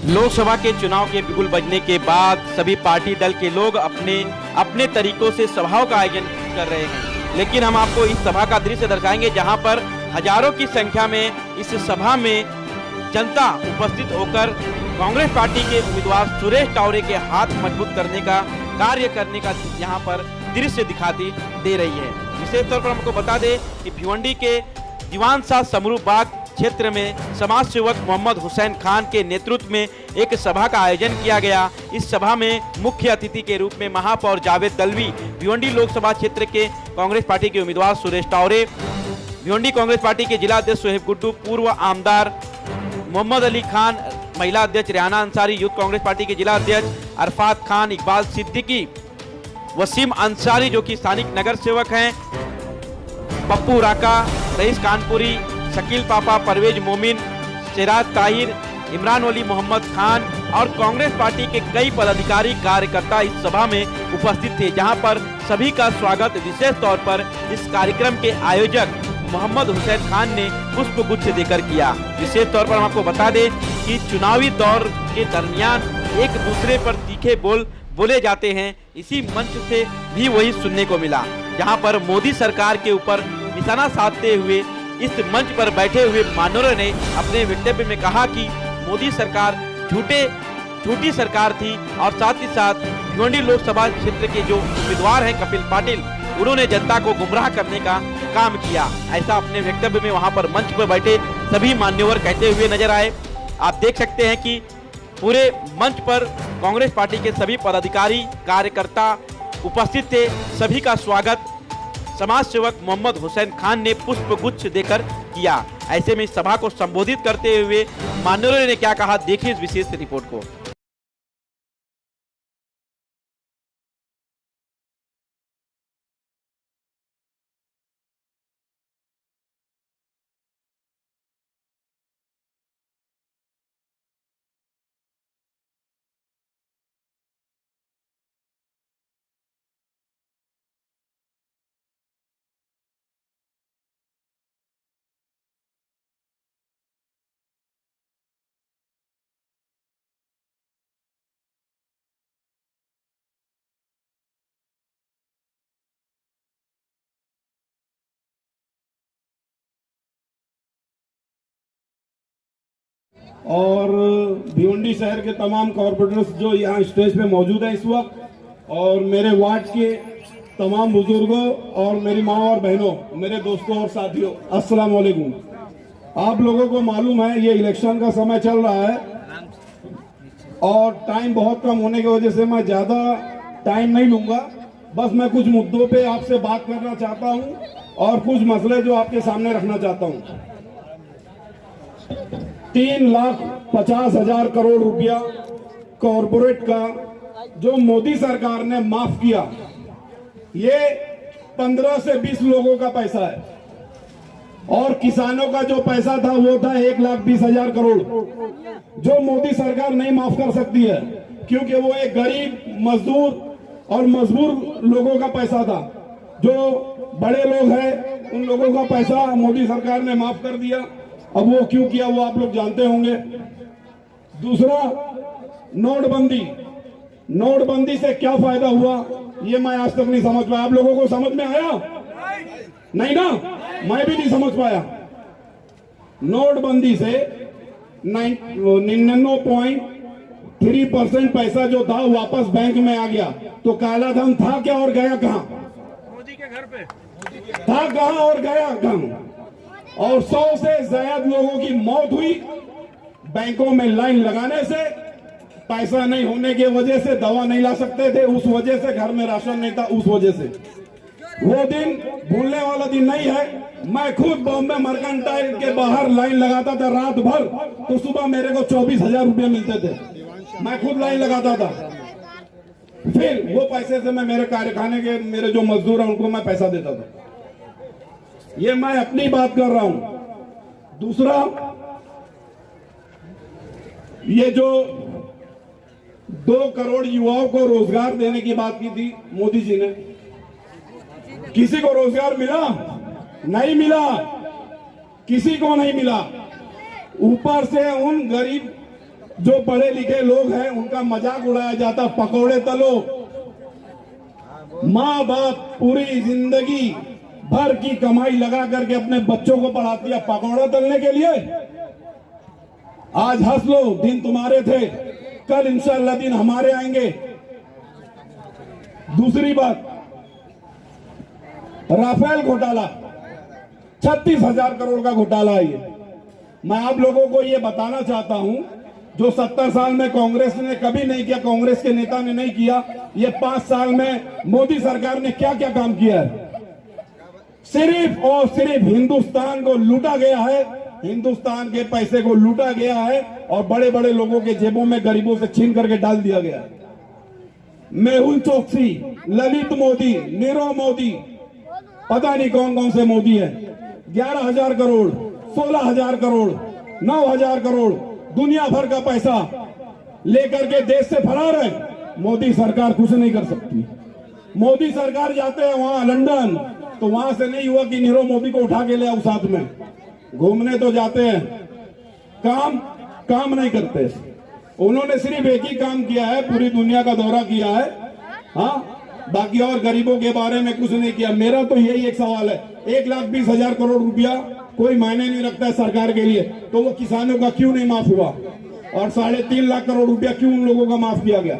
लोकसभा के चुनाव के बिगुल बजने के बाद सभी पार्टी दल के लोग अपने अपने तरीकों से सभाओं का आयोजन कर रहे हैं, लेकिन हम आपको इस सभा का दृश्य दर्शाएंगे जहां पर हजारों की संख्या में इस सभा में जनता उपस्थित होकर कांग्रेस पार्टी के उम्मीदवार सुरेश टावरे के हाथ मजबूत करने का कार्य करने का यहां पर दृश्य दिखाती दे रही है। विशेष तौर पर हमको बता दें कि भिवंडी के दीवान शाह समरू बाग क्षेत्र में समाज सेवक मोहम्मद हुसैन खान के नेतृत्व में एक सभा का आयोजन किया गया। इस सभा में मुख्य अतिथि के रूप में महापौर जावेद दलवी, भिवंडी लोकसभा क्षेत्र के कांग्रेस पार्टी के उम्मीदवार सुरेश टावरे, भिवंडी कांग्रेस पार्टी के जिला अध्यक्ष सोहेब गुड्डू, पूर्व आमदार मोहम्मद अली खान, महिला अध्यक्ष रेहाना अंसारी, यूथ कांग्रेस पार्टी के जिला अध्यक्ष अरफात खान, इकबाल सिद्दीकी, वसीम अंसारी जो कि स्थानिक नगर सेवक हैं, पप्पू राका, रईस कानपुरी, शकील पापा, परवेज मोमिन, सिराज ताहिर, इमरान वली मोहम्मद खान और कांग्रेस पार्टी के कई पदाधिकारी कार्यकर्ता इस सभा में उपस्थित थे, जहां पर सभी का स्वागत विशेष तौर पर इस कार्यक्रम के आयोजक मोहम्मद हुसैन खान ने पुष्प गुच्छ देकर किया। विशेष तौर पर हम आपको बता दें कि चुनावी दौर के दरमियान एक दूसरे पर तीखे बोल बोले जाते हैं, इसी मंच से भी वही सुनने को मिला, जहां पर मोदी सरकार के ऊपर निशाना साधते हुए इस मंच पर बैठे हुए मान्यवरों ने अपने वक्तव्य में कहा कि मोदी सरकार झूठी सरकार थी और साथ ही साथ भिवंडी लोकसभा क्षेत्र के जो उम्मीदवार हैं कपिल पाटिल, उन्होंने जनता को गुमराह करने का काम किया। ऐसा अपने वक्तव्य में वहां पर मंच पर बैठे सभी मान्यवर कहते हुए नजर आए। आप देख सकते हैं कि पूरे मंच पर कांग्रेस पार्टी के सभी पदाधिकारी कार्यकर्ता उपस्थित थे। सभी का स्वागत समाज सेवक मोहम्मद हुसैन खान ने पुष्प गुच्छ देकर किया। ऐसे में इस सभा को संबोधित करते हुए मान्यवरों ने क्या कहा, देखिए इस विशेष रिपोर्ट को। और भिवंडी शहर के तमाम कॉर्पोरेटर्स जो यहाँ स्टेज पे मौजूद है इस वक्त, और मेरे वार्ड के तमाम बुजुर्गों और मेरी माँ और बहनों, मेरे दोस्तों और साथियों, अस्सलाम वालेकुम। आप लोगों को मालूम है ये इलेक्शन का समय चल रहा है और टाइम बहुत कम होने की वजह से मैं ज़्यादा टाइम नहीं लूँगा। बस मैं कुछ मुद्दों पे आपसे बात करना चाहता हूँ और कुछ मसले जो आपके सामने रखना चाहता हूँ। 3,50,000 करोड़ रुपया कॉर्पोरेट का जो मोदी सरकार ने माफ किया, ये 15 से 20 लोगों का पैसा है और किसानों का जो पैसा था वो था 1,20,000 करोड़, जो मोदी सरकार नहीं माफ कर सकती है क्योंकि वो एक गरीब, मजदूर और मजबूर लोगों का पैसा था। जो बड़े लोग हैं उन लोगों का पैसा मोदी सरकार ने माफ कर दिया। अब वो क्यों किया वो आप लोग जानते होंगे। दूसरा, नोटबंदी से क्या फायदा हुआ ये मैं आज तक नहीं समझ पाया। आप लोगों को समझ में आया? नहीं ना, मैं भी नहीं समझ पाया। नोटबंदी से 99.3% पैसा जो था वापस बैंक में आ गया, तो काला धन था क्या और गया कहां? मोदी के घर पे था कहां और गया कहां? और 100 से ज्यादा लोगों की मौत हुई बैंकों में लाइन लगाने से, पैसा नहीं होने की वजह से दवा नहीं ला सकते थे, उस वजह से घर में राशन नहीं था, उस वजह से। वो दिन भूलने वाला दिन नहीं है। मैं खुद बॉम्बे मर्केंटाइल के बाहर लाइन लगाता था रात भर, तो सुबह मेरे को 24,000 रुपये मिलते थे। मैं खुद लाइन लगाता था, फिर वो पैसे से मैं मेरे कारखाने के मेरे जो मजदूर हैं उनको मैं पैसा देता था। ये मैं अपनी बात कर रहा हूं। दूसरा, ये जो 2 करोड़ युवाओं को रोजगार देने की बात की थी मोदी जी ने, किसी को रोजगार मिला? नहीं मिला, किसी को नहीं मिला। ऊपर से उन गरीब जो पढ़े लिखे लोग हैं उनका मजाक उड़ाया जाता, पकौड़े तलो। माँ बाप पूरी जिंदगी भर की कमाई लगा करके अपने बच्चों को पढ़ाती है पकौड़ा तलने के लिए। आज हंस लो, दिन तुम्हारे थे, कल इंशाअल्लाह दिन हमारे आएंगे। दूसरी बात, राफेल घोटाला 36,000 करोड़ का घोटाला है ये। मैं आप लोगों को ये बताना चाहता हूं, जो 70 साल में कांग्रेस ने कभी नहीं किया, कांग्रेस के नेता ने नहीं किया, ये 5 साल में मोदी सरकार ने क्या क्या काम किया है। सिर्फ और सिर्फ हिंदुस्तान को लूटा गया है, हिंदुस्तान के पैसे को लूटा गया है और बड़े बड़े लोगों के जेबों में गरीबों से छीन करके डाल दिया गया है। मेहुल चोकसी, ललित मोदी, नीरव मोदी, पता नहीं कौन कौन से मोदी हैं, 11,000 करोड़, 16,000 करोड़, 9,000 करोड़, दुनिया भर का पैसा लेकर के देश से फरार है। मोदी सरकार कुछ नहीं कर सकती। मोदी सरकार जाते हैं वहां लंदन, तो वहां से नहीं हुआ कि नीरव मोदी को उठा के ले आओ साथ में, घूमने तो जाते हैं, काम नहीं करते। उन्होंने सिर्फ एक ही काम किया है, पूरी दुनिया का दौरा किया है, हाँ, बाकी और गरीबों के बारे में कुछ नहीं किया। मेरा तो यही एक सवाल है, 1,20,000 करोड़ रुपया कोई मायने नहीं रखता है सरकार के लिए, तो वो किसानों का क्यों नहीं माफ हुआ और 3.5 लाख करोड़ रुपया क्यों उन लोगों का माफ किया गया।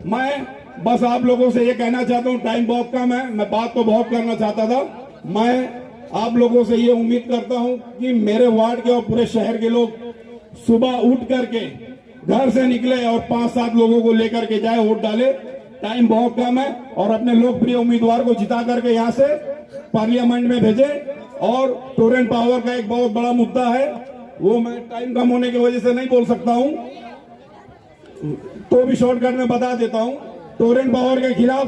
मैं बस आप लोगों से ये कहना चाहता हूँ, टाइम बहुत कम है, मैं बात तो बहुत करना चाहता था। मैं आप लोगों से ये उम्मीद करता हूँ कि मेरे वार्ड के और पूरे शहर के लोग सुबह उठ करके घर से निकले और 5-7 लोगों को लेकर के जाए, वोट डाले। टाइम बहुत कम है और अपने लोकप्रिय उम्मीदवार को जिता करके यहाँ से पार्लियामेंट में भेजे। और टोरेंट पावर का एक बहुत बड़ा मुद्दा है, वो मैं टाइम कम होने की वजह से नहीं बोल सकता हूं, तो भी शॉर्टकट में बता देता हूं। टोरेंट पावर के खिलाफ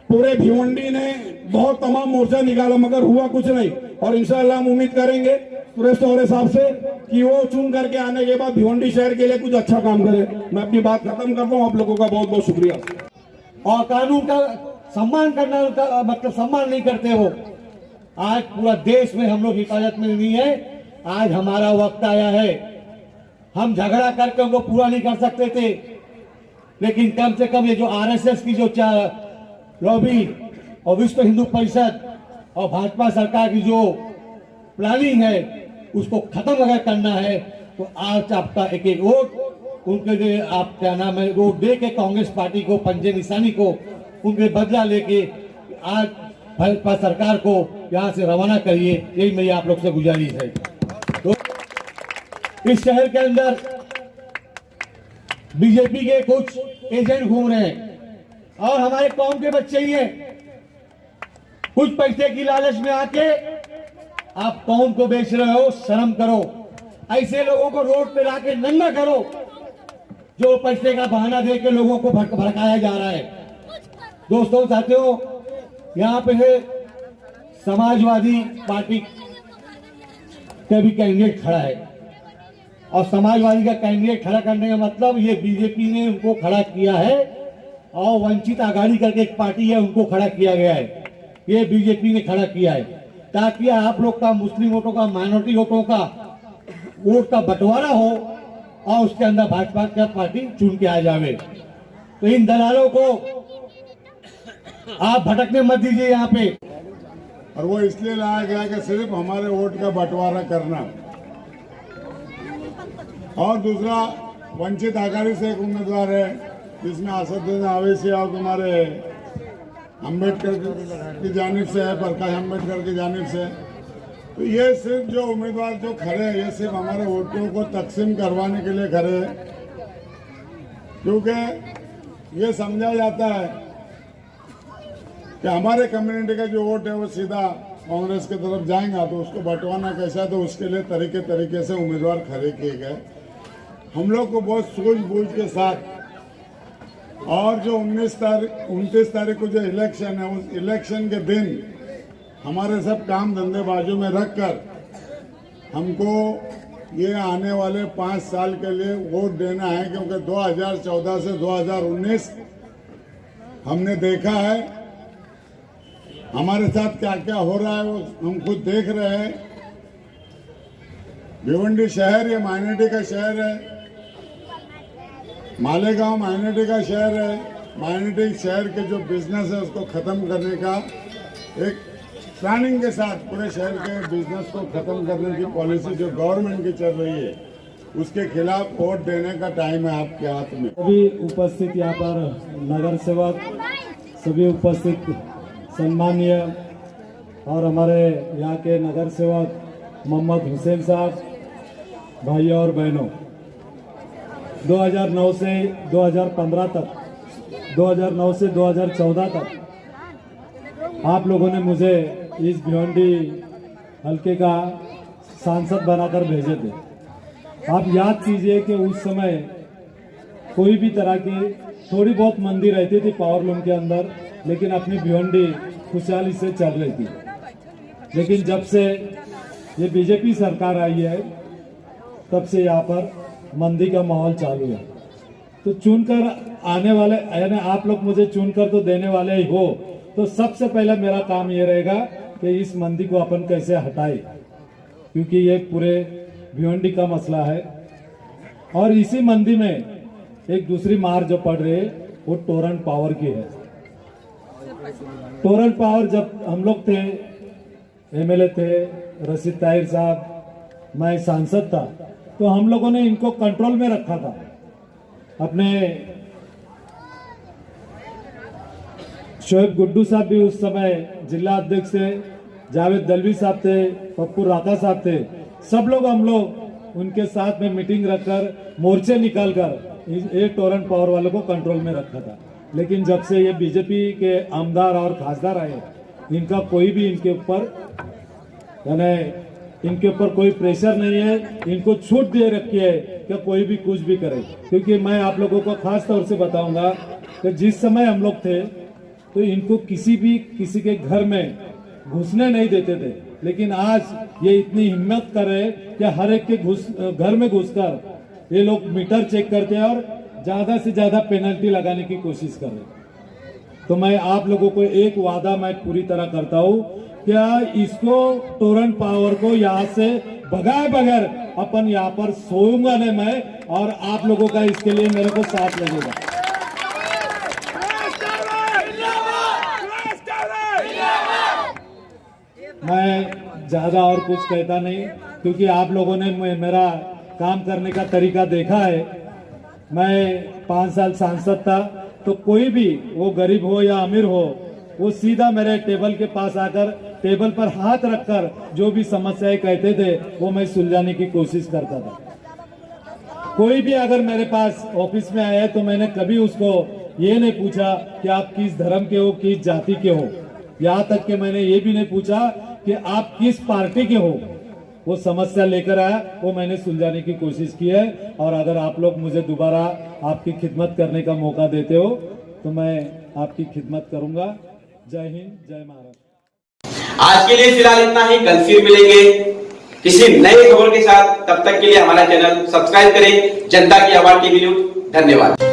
पूरे भिवंडी ने बहुत तमाम मोर्चा निकाला मगर हुआ कुछ नहीं। और इंशाअल्लाह हम उम्मीद करेंगे सुरेश टोरे साहब से कि वो चुन करके आने के बाद भिवंडी शहर के लिए कुछ अच्छा काम करे। मैं अपनी बात खत्म करता हूं, आप लोगों का बहुत बहुत शुक्रिया। और कानून का सम्मान करना का मतलब सम्मान नहीं करते हो। आज पूरा देश में हम लोग हिफाजत में नहीं है। आज हमारा वक्त आया है, हम झगड़ा करके उनको पूरा नहीं कर सकते थे, लेकिन कम से कम ये जो आरएसएस की जो लॉबी और विश्व हिंदू परिषद और भाजपा सरकार की जो प्लानिंग है उसको खत्म अगर करना है तो आज आपका एक एक वोट उनके लिए आप क्या नाम है वोट दे के कांग्रेस पार्टी को पंजे निशानी को उनके बदला लेके आज भाजपा सरकार को यहाँ से रवाना करिए। यही मेरी आप लोग से गुजारिश है। तो इस शहर के अंदर बीजेपी के कुछ एजेंट घूम रहे हैं और हमारे कौम के बच्चे ही हैं। कुछ पैसे की लालच में आके आप कौम को बेच रहे हो, शर्म करो। ऐसे लोगों को रोड पे लाके नंगा करो जो पैसे का बहाना दे के लोगों को भड़काया जा रहा है। दोस्तों साथियों, यहाँ पे है समाजवादी पार्टी का भी कैंडिडेट खड़ा है और समाजवादी का कैंडिडेट खड़ा करने का मतलब ये बीजेपी ने उनको खड़ा किया है और वंचित आघाड़ी करके एक पार्टी है उनको खड़ा किया गया है। ये बीजेपी ने खड़ा किया है ताकि आप लोग का मुस्लिम वोटों का माइनॉरिटी वोटों का वोट का बंटवारा हो और उसके अंदर भाजपा का पार्टी चुन के आ जावे। तो इन दलालों को आप भटकने मत दीजिए यहाँ पे। और वो इसलिए लाया गया कि सिर्फ हमारे वोट का बंटवारा करना। और दूसरा, वंचित आघाड़ी से एक उम्मीदवार है जिसमें असदुद्दीन ओवैसी और तुम्हारे अम्बेडकर की जानिब से है, प्रकाश अम्बेडकर की जानिब से। तो ये सिर्फ जो उम्मीदवार जो खड़े हैं ये सिर्फ हमारे वोटों को तकसीम करवाने के लिए खड़े हैं, क्योंकि ये समझा जाता है कि हमारे कम्युनिटी का जो वोट है वो सीधा कांग्रेस की तरफ जाएगा, तो उसको बंटवाना कैसा है, तो उसके लिए तरीके से उम्मीदवार खड़े किए गए। हम लोग को बहुत सूझबूझ के साथ, और जो 29 तारीख को जो इलेक्शन है उस इलेक्शन के दिन हमारे सब काम धंधे बाजू में रखकर हमको ये आने वाले 5 साल के लिए वोट देना है, क्योंकि 2014 से 2019 हमने देखा है हमारे साथ क्या क्या हो रहा है, वो हम खुद देख रहे हैं। भिवंडी शहर ये माइनॉरिटी का शहर है, मालेगांव माइनॉरिटी का शहर है। माइनॉरिटी शहर के जो बिजनेस है उसको खत्म करने का एक प्लानिंग के साथ पूरे शहर के बिजनेस को खत्म करने की पॉलिसी जो गवर्नमेंट की चल रही है उसके खिलाफ वोट देने का टाइम है आपके हाथ में। सभी उपस्थित यहाँ पर नगर सेवक, सभी उपस्थित सम्मानीय और हमारे यहाँ के नगर सेवक मोहम्मद हुसैन साहब, भाइयों और बहनों, 2009 से 2015 तक, 2009 से 2014 तक आप लोगों ने मुझे इस भिवंडी हल्के का सांसद बनाकर भेजे थे। आप याद कीजिए कि उस समय कोई भी तरह की थोड़ी बहुत मंदी रहती थी पावर लूम के अंदर, लेकिन अपनी भिवंडी खुशहाली से चल रही थी। लेकिन जब से ये बीजेपी सरकार आई है तब से यहाँ पर मंदी का माहौल चालू है। तो चुनकर आने वाले, यानी आप लोग मुझे चुनकर तो देने वाले ही हो, तो सबसे पहले मेरा काम ये रहेगा कि इस मंदी को अपन कैसे हटाए, क्योंकि ये पूरे भिवंडी का मसला है। और इसी मंदी में एक दूसरी मार जो पड़ रही है वो टोरेंट पावर की है। टोरेंट पावर, जब हम लोग थे, एमएलए थे, रशीद ताहिर साहब, मैं सांसद था, तो हम लोगों ने इनको कंट्रोल में रखा था। अपने शोएब गुड्डू साहब भी उस समय जिला अध्यक्ष थे, जावेद दलवी साहब थे, पप्पू राका साहब थे, सब लोग हम लोग उनके साथ में मीटिंग रखकर मोर्चे निकालकर ये टोरेंट पावर वालों को कंट्रोल में रखा था। लेकिन जब से ये बीजेपी के आमदार और खासदार आए, इनका कोई भी इनके ऊपर, यानी इनके ऊपर कोई प्रेशर नहीं है, इनको छूट दे रखी है कि कोई भी कुछ भी करे। क्योंकि मैं आप लोगों को खास तौर से बताऊंगा कि जिस समय हम लोग थे तो इनको किसी के घर में घुसने नहीं देते थे, लेकिन आज ये इतनी हिम्मत कर रहे कि हर एक के घर में घुसकर ये लोग मीटर चेक करते हैं और ज्यादा से ज्यादा पेनल्टी लगाने की कोशिश कर रहे। तो मैं आप लोगों को एक वादा मैं पूरी तरह करता हूँ, क्या इसको टोरेंट पावर को यहाँ से भगाए बगैर अपन यहाँ पर सोऊंगा नहीं मैं, और आप लोगों का इसके लिए मेरे को साथ लगेगा। मैं ज्यादा और कुछ कहता नहीं, क्योंकि आप लोगों ने मेरा काम करने का तरीका देखा है। मैं 5 साल सांसद था, तो कोई भी, वो गरीब हो या अमीर हो, वो सीधा मेरे टेबल के पास आकर टेबल पर हाथ रखकर जो भी समस्याएं कहते थे वो मैं सुलझाने की कोशिश करता था। कोई भी अगर मेरे पास ऑफिस में आया है तो मैंने कभी उसको ये नहीं पूछा कि आप किस धर्म के हो, किस जाति के हो, यहाँ तक कि मैंने ये भी नहीं पूछा कि आप किस पार्टी के हो। वो समस्या लेकर आया, वो मैंने सुलझाने की कोशिश की है। और अगर आप लोग मुझे दोबारा आपकी खिदमत करने का मौका देते हो तो मैं आपकी खिदमत करूंगा। जय हिंद, जय महाराष्ट्र। आज के लिए फिलहाल इतना ही, कल फिर मिलेंगे किसी नए खबर के साथ। तब तक के लिए हमारा चैनल सब्सक्राइब करें। जनता की आवाज टीवी न्यूज। धन्यवाद।